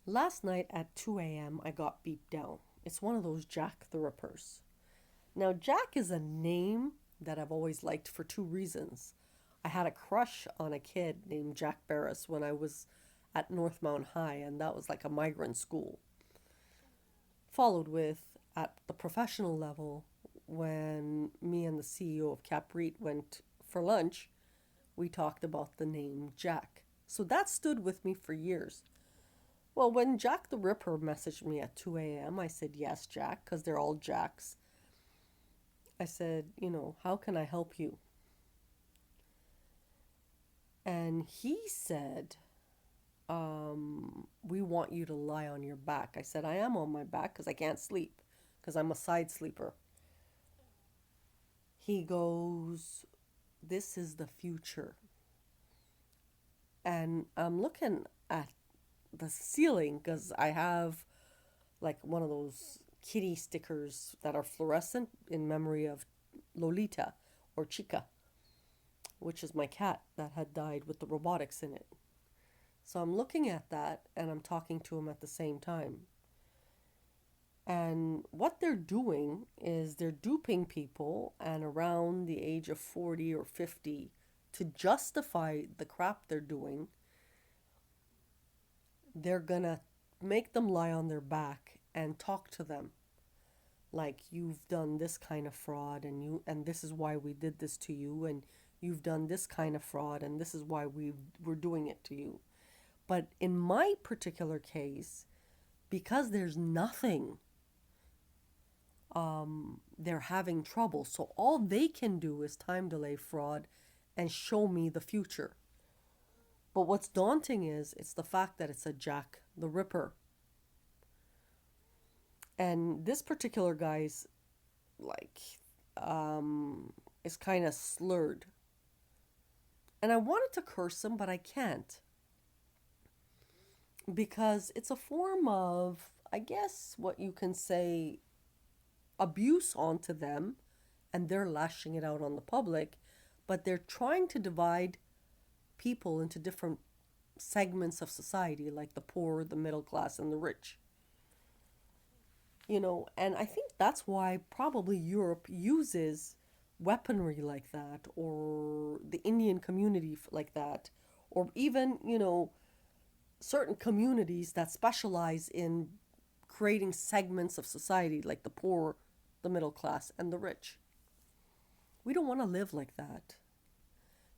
Last night at 2 a.m., I got beeped down. It's one of those Jack the Rippers. Now, Jack is a name that I've always liked for two reasons. I had a crush on a kid named Jack Barris when I was at North Mount High, and that was like a migrant school. Followed with, at the professional level, when me and the CEO of Capreet went for lunch, we talked about the name Jack. So that stood with me for years. Well, when Jack the Ripper messaged me at 2 a.m., I said, yes, Jack, because they're all Jacks. I said, how can I help you? And he said, we want you to lie on your back. I said, I am on my back because I can't sleep because I'm a side sleeper. He goes, this is the future. And I'm looking at the ceiling because I have like one of those kitty stickers that are fluorescent in memory of Lolita or Chica, which is my cat that had died with the robotics in it. So I'm looking at that and I'm talking to him at the same time. And what they're doing is they're duping people and around the age of 40 or 50 to justify the crap they're doing. They're gonna make them lie on their back and talk to them like you've done this kind of fraud and this is why we did this to you and you've done this kind of fraud and this is why we're doing it to you. But in my particular case, because there's nothing, they're having trouble. So all they can do is time delay fraud and show me the future. But what's daunting is it's the fact that it's a Jack the Ripper. And this particular guy's like is kind of slurred. And I wanted to curse him, but I can't. Because it's a form of, I guess, what you can say, abuse onto them, and they're lashing it out on the public, but they're trying to divide people into different segments of society, like the poor, the middle class, and the rich. And I think that's why probably Europe uses weaponry like that, or the Indian community like that, or even, certain communities that specialize in creating segments of society like the poor, the middle class, and the rich. We don't want to live like that.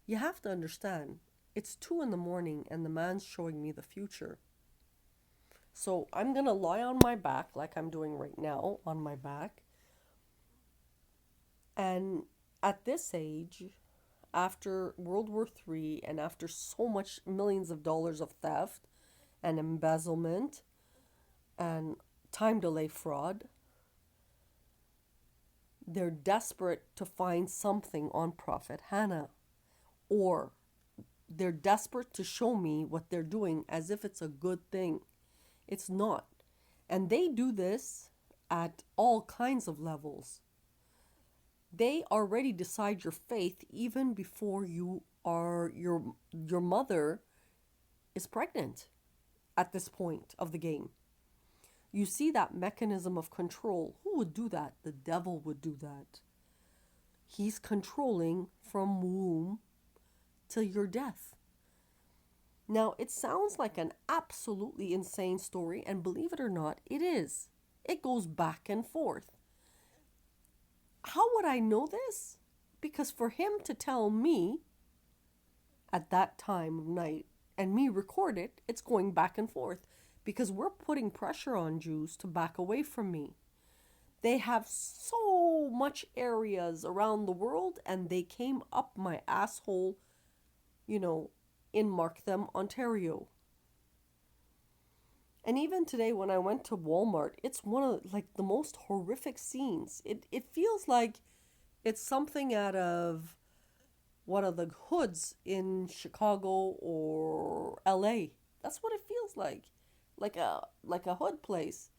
You have to understand, it's 2 in the morning and the man's showing me the future. So I'm going to lie on my back like I'm doing right now on my back. And at this age, after World War III and after so much millions of dollars of theft and embezzlement and time delay fraud, they're desperate to find something on Prophet Hanna, or they're desperate to show me what they're doing as if it's a good thing. It's not. And they do this at all kinds of levels. They already decide your faith even before your mother is pregnant at this point of the game. You see that mechanism of control. Who would do that? The devil would do that. He's controlling from womb till your death. Now, it sounds like an absolutely insane story, and believe it or not, it is. It goes back and forth. How would I know this? Because for him to tell me at that time of night and me record it, it's going back and forth because we're putting pressure on Jews to back away from me. They have so much areas around the world and they came up my asshole, in Markham, Ontario. And even today when I went to Walmart, it's one of like the most horrific scenes. It feels like it's something out of one of the hoods in Chicago or LA. That's what it feels like. Like a hood place.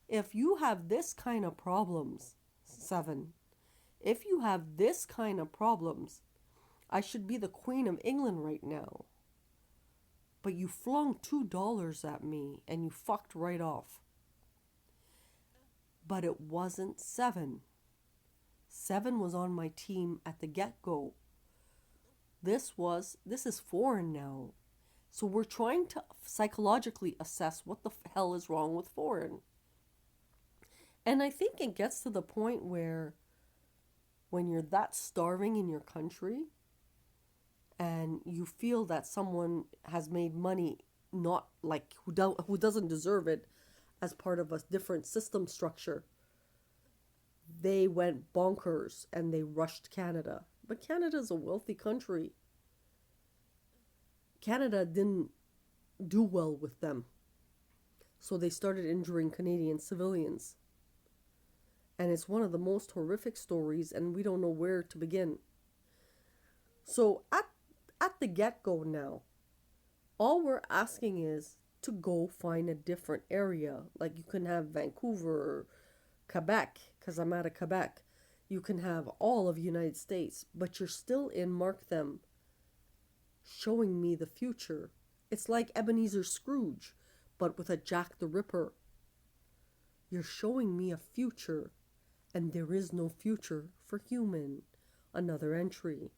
If you have this kind of problems, seven, if you have this kind of problems, I should be the Queen of England right now. but you flung $2 at me and you fucked right off. But it wasn't seven. Seven was on my team at the get-go. This is foreign now. So we're trying to psychologically assess what the hell is wrong with foreign. And I think it gets to the point where when you're that starving in your country and you feel that someone has made money not like who doesn't deserve it as part of a different system structure, they went bonkers and they rushed Canada. But Canada's a wealthy country. Canada didn't do well with them. So they started injuring Canadian civilians. And it's one of the most horrific stories, and we don't know where to begin. So at the get-go now, all we're asking is to go find a different area. Like you can have Vancouver or Quebec, because I'm out of Quebec. You can have all of the United States, but you're still in Mark Them, showing me the future. It's like Ebenezer Scrooge, but with a Jack the Ripper. You're showing me a future, and there is no future for human. Another entry.